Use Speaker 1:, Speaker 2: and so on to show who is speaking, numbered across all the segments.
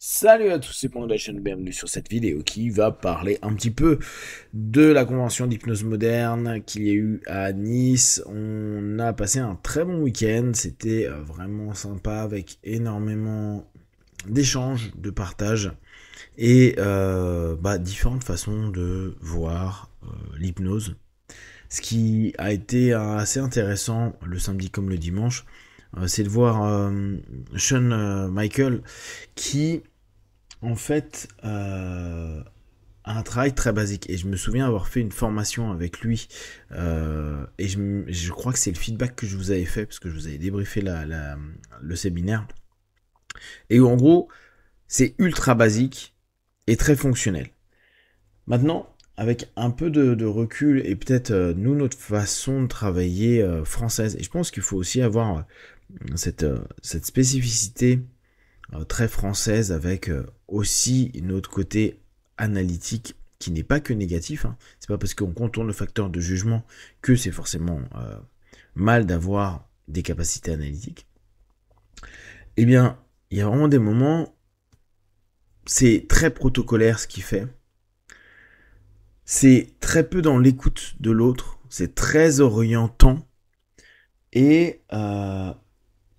Speaker 1: Salut à tous, c'est Pong de la chaîne, bienvenue sur cette vidéo qui va parler un petit peu de la convention d'hypnose moderne qu'il y a eu à Nice. On a passé un très bon week-end, c'était vraiment sympa avec énormément d'échanges, de partage et différentes façons de voir l'hypnose. Ce qui a été assez intéressant le samedi comme le dimanche, c'est de voir Sean Michael qui en fait, un travail très basique. Et je me souviens avoir fait une formation avec lui. Et je crois que c'est le feedback que je vous avais fait, parce que je vous avais débriefé le séminaire. Et où, en gros, c'est ultra basique et très fonctionnel. Maintenant, avec un peu de recul et peut-être nous, notre façon de travailler française. Et je pense qu'il faut aussi avoir cette spécificité très française avec aussi notre côté analytique qui n'est pas que négatif. Hein. C'est pas parce qu'on contourne le facteur de jugement que c'est forcément mal d'avoir des capacités analytiques. Eh bien, il y a vraiment des moments, c'est très protocolaire ce qu'il fait. C'est très peu dans l'écoute de l'autre. C'est très orientant. Et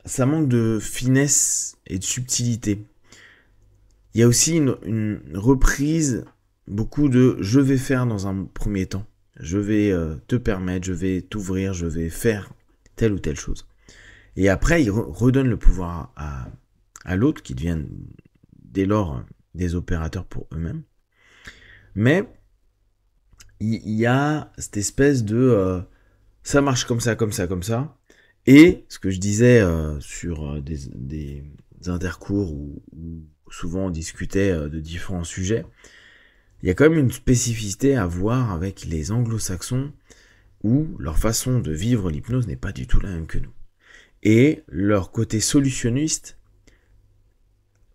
Speaker 1: ça manque de finesse et de subtilité. Il y a aussi une reprise, beaucoup de je vais faire dans un premier temps. Je vais te permettre, je vais t'ouvrir, je vais faire telle ou telle chose. Et après, il redonne le pouvoir à l'autre, qui deviennent dès lors des opérateurs pour eux-mêmes. Mais il y a cette espèce de ça marche comme ça, comme ça, comme ça. Et ce que je disais sur des intercours où souvent on discutait de différents sujets, il y a quand même une spécificité à voir avec les anglo-saxons où leur façon de vivre l'hypnose n'est pas du tout la même que nous. Et leur côté solutionniste,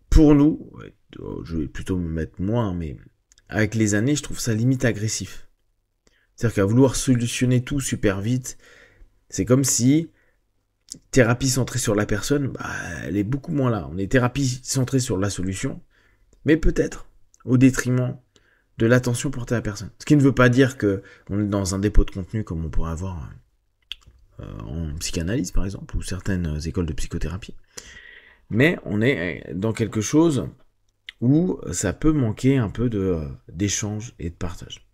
Speaker 1: pour nous, je vais plutôt me mettre moins, mais avec les années, je trouve ça limite agressif. C'est-à-dire qu'à vouloir solutionner tout super vite, c'est comme si thérapie centrée sur la personne, elle est beaucoup moins là. On est thérapie centrée sur la solution, mais peut-être au détriment de l'attention portée à la personne. Ce qui ne veut pas dire que on est dans un dépôt de contenu comme on pourrait avoir en psychanalyse par exemple, ou certaines écoles de psychothérapie. Mais on est dans quelque chose où ça peut manquer un peu d'échange et de partage.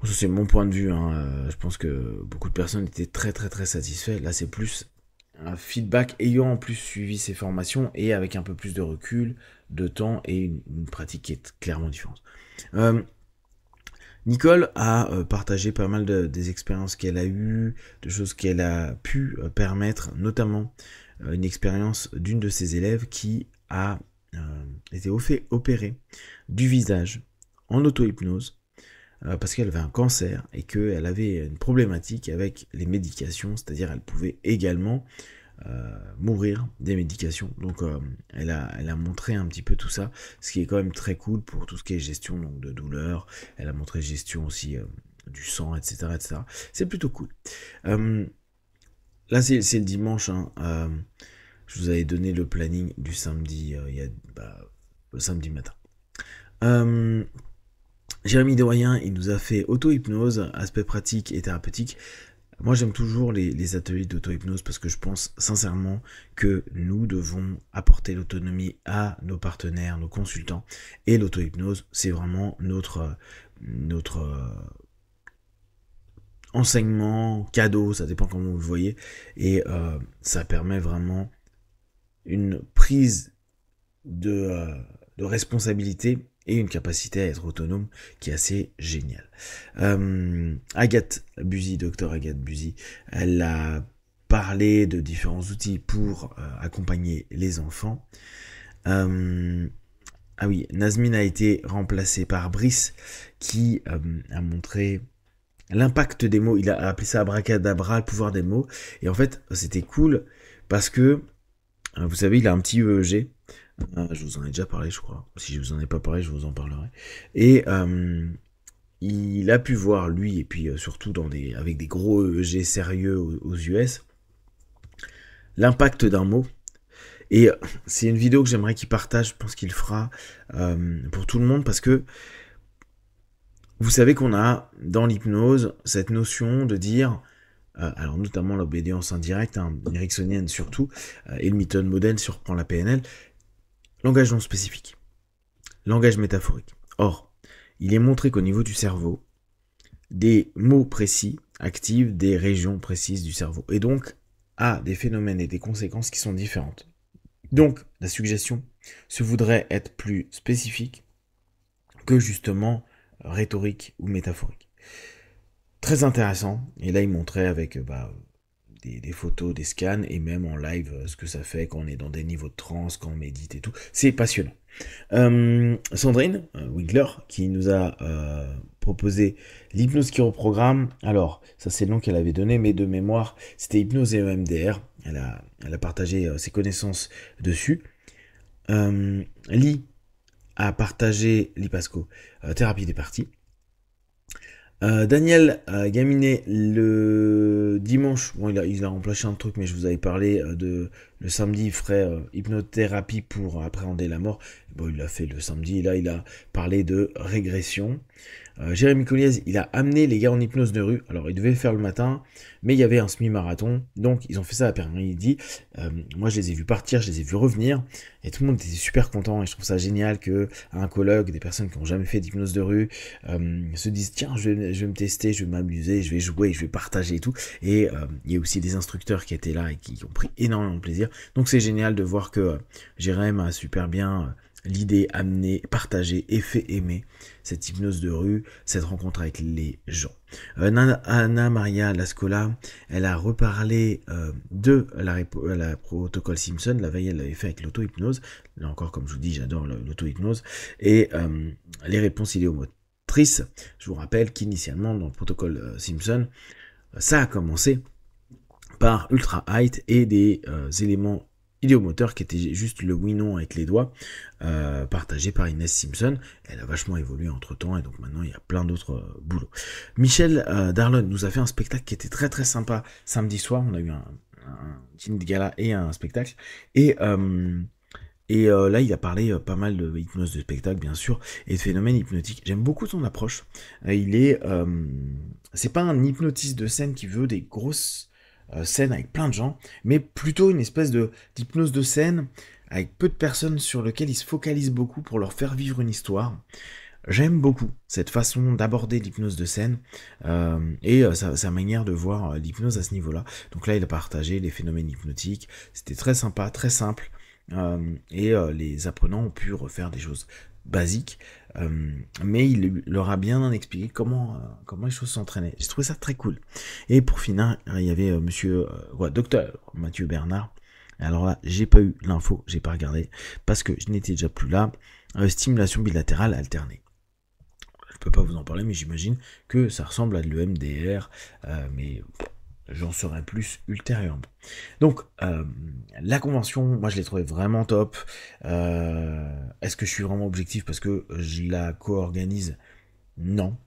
Speaker 1: Ça c'est mon point de vue, hein. Je pense que beaucoup de personnes étaient très très très satisfaits. Là c'est plus un feedback ayant en plus suivi ces formations et avec un peu plus de recul, de temps et une pratique qui est clairement différente. Nicole a partagé pas mal des expériences qu'elle a eues, de choses qu'elle a pu permettre, notamment une expérience d'une de ses élèves qui a été opérée du visage en auto-hypnose parce qu'elle avait un cancer et qu'elle avait une problématique avec les médications, c'est-à-dire elle pouvait également mourir des médications. Donc elle a montré un petit peu tout ça, ce qui est quand même très cool pour tout ce qui est gestion donc, de douleur. Elle a montré gestion aussi du sang, etc. etc. C'est plutôt cool. Là c'est le dimanche. Hein, je vous avais donné le planning du samedi, le samedi matin. Jérémy Doyen, il nous a fait auto-hypnose, aspect pratique et thérapeutique. Moi, j'aime toujours les ateliers d'auto-hypnose parce que je pense sincèrement que nous devons apporter l'autonomie à nos partenaires, nos consultants. Et l'auto-hypnose, c'est vraiment notre enseignement, cadeau, ça dépend comment vous le voyez. Et ça permet vraiment une prise de responsabilité et une capacité à être autonome qui est assez géniale. Agathe Buzy, docteur Agathe Buzy, elle a parlé de différents outils pour accompagner les enfants. Ah oui, Nazmine a été remplacée par Brice qui a montré l'impact des mots. Il a appelé ça abracadabra, le pouvoir des mots. Et en fait, c'était cool parce que, vous savez, il a un petit EEG. Je vous en ai déjà parlé, je crois. Si je vous en ai pas parlé, je vous en parlerai. Et il a pu voir, lui, et puis surtout avec des gros EEG sérieux aux US, l'impact d'un mot. Et c'est une vidéo que j'aimerais qu'il partage, je pense qu'il le fera pour tout le monde, parce que vous savez qu'on a dans l'hypnose cette notion de dire, alors notamment l'obédience indirecte, ericksonienne surtout, et le Milton modèle surprend la PNL, langage non spécifique, langage métaphorique. Or, il est montré qu'au niveau du cerveau, des mots précis activent des régions précises du cerveau, et donc a des phénomènes et des conséquences qui sont différentes. Donc, la suggestion se voudrait être plus spécifique que justement rhétorique ou métaphorique. Très intéressant, et là il montrait avec des photos, des scans, et même en live ce que ça fait quand on est dans des niveaux de transe, quand on médite et tout. C'est passionnant. Sandrine Winkler, qui nous a proposé l'hypnose qui reprogramme. Alors, ça c'est le nom qu'elle avait donné, mais de mémoire, c'était hypnose et EMDR. Elle a partagé ses connaissances dessus. Lee a partagé, Lee Pasco, thérapie des parties. Daniel Gaminet, le dimanche, bon, il a remplacé un truc, mais je vous avais parlé de le samedi, il ferait hypnothérapie pour appréhender la mort. Bon, il l'a fait le samedi, et là, il a parlé de régression. Jérémy Colliez, il a amené les gars en hypnose de rue. Alors, il devait le faire le matin, mais il y avait un semi-marathon, donc ils ont fait ça l'après-midi. Moi, je les ai vus partir, je les ai vus revenir, et tout le monde était super content, et je trouve ça génial que un colloque, des personnes qui n'ont jamais fait d'hypnose de rue, se disent, tiens, je vais me tester, je vais m'amuser, je vais jouer, je vais partager et tout. Et il y a aussi des instructeurs qui étaient là et qui ont pris énormément de plaisir. Donc, c'est génial de voir que Jérémy a super bien l'idée, amené, partagé et fait aimer cette hypnose de rue, cette rencontre avec les gens. Anna Maria Lascola, elle a reparlé de la protocole Simpson. La veille, elle l'avait fait avec l'auto-hypnose. Là encore, comme je vous dis, j'adore l'auto-hypnose. Et les réponses idéomotrices. Je vous rappelle qu'initialement, dans le protocole Simpson, ça a commencé par Ultra Height et des éléments idéomoteur qui était juste le oui-non avec les doigts, partagé par Inès Simpson. Elle a vachement évolué entre temps et donc maintenant il y a plein d'autres boulots. Michel Darlon nous a fait un spectacle qui était très très sympa samedi soir. On a eu un dîner de gala et un spectacle. Et là, il a parlé pas mal de hypnose de spectacle, bien sûr, et de phénomènes hypnotiques. J'aime beaucoup son approche. C'est pas un hypnotiste de scène qui veut des grosses scène avec plein de gens, mais plutôt une espèce d'hypnose de scène avec peu de personnes sur lesquelles il se focalise beaucoup pour leur faire vivre une histoire. J'aime beaucoup cette façon d'aborder l'hypnose de scène et sa manière de voir l'hypnose à ce niveau-là. Donc là, il a partagé les phénomènes hypnotiques. C'était très sympa, très simple. Et les apprenants ont pu refaire des choses basiques, mais il leur a bien expliqué comment les choses s'entraînaient. J'ai trouvé ça très cool. Et pour finir, il y avait docteur Mathieu Bernard. Alors là, j'ai pas eu l'info, j'ai pas regardé, parce que je n'étais déjà plus là. Stimulation bilatérale alternée. Je peux pas vous en parler, mais j'imagine que ça ressemble à de l'EMDR, mais j'en saurai plus ultérieurement. Donc, la convention, moi je l'ai trouvée vraiment top. Est-ce que je suis vraiment objectif parce que je la co-organise? Non,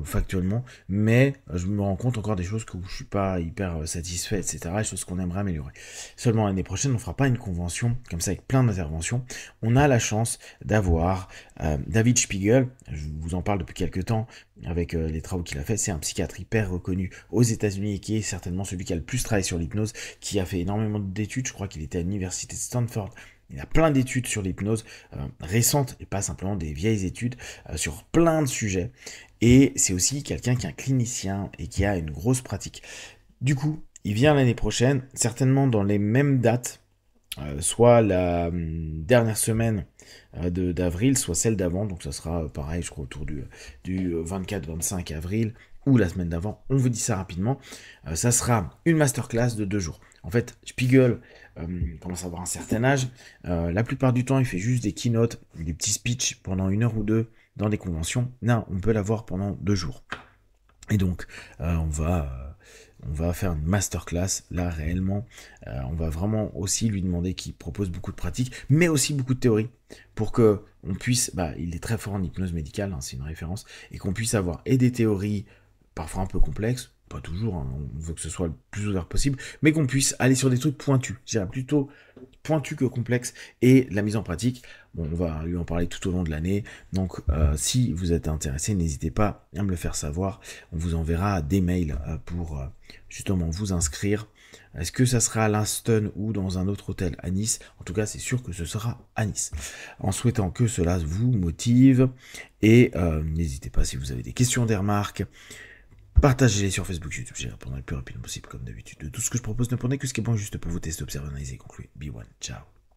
Speaker 1: factuellement, mais je me rends compte encore des choses où je suis pas hyper satisfait, etc., des choses qu'on aimerait améliorer. Seulement l'année prochaine, on fera pas une convention comme ça avec plein d'interventions. On a la chance d'avoir David Spiegel, je vous en parle depuis quelques temps avec les travaux qu'il a fait. C'est un psychiatre hyper reconnu aux États-Unis et qui est certainement celui qui a le plus travaillé sur l'hypnose, qui a fait énormément d'études. Je crois qu'il était à l'université de Stanford. Il a plein d'études sur l'hypnose récentes et pas simplement des vieilles études sur plein de sujets. Et c'est aussi quelqu'un qui est un clinicien et qui a une grosse pratique. Du coup, il vient l'année prochaine, certainement dans les mêmes dates, soit la dernière semaine d'avril, soit celle d'avant. Donc ça sera pareil, je crois, autour du 24-25 avril ou la semaine d'avant. On vous dit ça rapidement. Ça sera une masterclass de 2 jours. En fait, Spiegel commence à avoir un certain âge. La plupart du temps, il fait juste des keynotes, des petits speeches pendant 1 heure ou 2 dans des conventions. Non, on peut l'avoir pendant 2 jours. Et donc, on va faire une masterclass, là, réellement. On va vraiment aussi lui demander qu'il propose beaucoup de pratiques, mais aussi beaucoup de théories, pour que on puisse, il est très fort en hypnose médicale, hein, c'est une référence, et qu'on puisse avoir et des théories parfois un peu complexes, pas toujours, hein, on veut que ce soit le plus ouvert possible, mais qu'on puisse aller sur des trucs pointus, je dirais plutôt pointus que complexes, et la mise en pratique, bon, on va lui en parler tout au long de l'année, donc si vous êtes intéressé, n'hésitez pas à me le faire savoir, on vous enverra des mails pour justement vous inscrire. Est-ce que ça sera à l'Inston ou dans un autre hôtel à Nice? En tout cas, c'est sûr que ce sera à Nice. En souhaitant que cela vous motive, et n'hésitez pas si vous avez des questions, des remarques, partagez-les sur Facebook, YouTube, j'y répondrai le plus rapidement possible comme d'habitude. De tout ce que je propose, ne prenez que ce qui est bon juste pour vous tester, observer, analyser et conclure. Be one, ciao.